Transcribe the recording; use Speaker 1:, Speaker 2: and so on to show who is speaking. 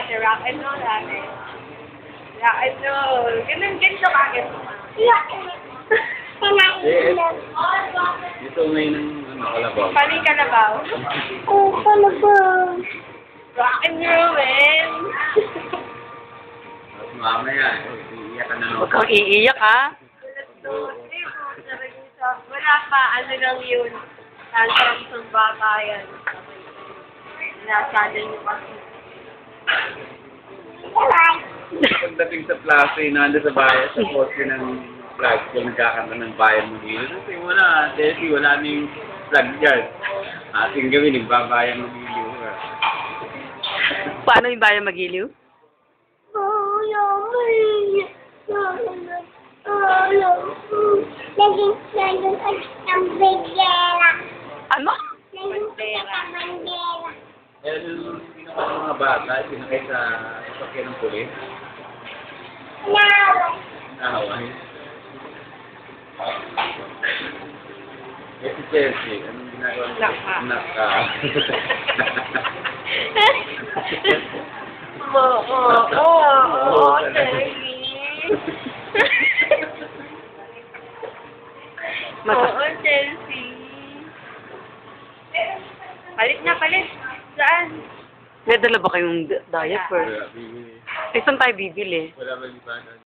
Speaker 1: dati, rock and roll dati. Rock and roll. Ganito ka, ganito ka.
Speaker 2: Ito ngayon ng kalabaw.
Speaker 1: Paling kalabaw.
Speaker 3: Oh, kalabaw.
Speaker 1: Rock and roll, man.
Speaker 2: At mamaya, iiyak ka na naman.
Speaker 4: Huwag kang iiyak, ha?
Speaker 1: Wala pa, ano lang yun. Tantrum sa bata yan. Nasana niyo kasi.
Speaker 2: Pagdating sa plaza, nandun sa bayan, sa poste ng flag, kung nagkakanta ng bayan mo dito, kasi wala, Tessie, wala na yung flag dyan. Ating gawin, nagbabayan mo dito.
Speaker 4: Paano yung bayan magiliw?
Speaker 3: Oh, yummy. Oh, yummy. Naging ang bandera.
Speaker 4: Ano?
Speaker 3: Naging ang bandera.
Speaker 2: Eh, yung ginawa ng mga bata, sinakay sa sasakyan ng pulis.
Speaker 3: Now.
Speaker 2: Nakaway. Eh, si Chelsea, anong ginagawa niya?
Speaker 1: Naka.
Speaker 2: Naka.
Speaker 1: Oo, Chelsea. Palit na, palit. Saan?
Speaker 4: May dala ba kayong diaper?
Speaker 2: Wala, bibili.
Speaker 4: Eh, saan tayo bibili?
Speaker 2: Wala ba libanan?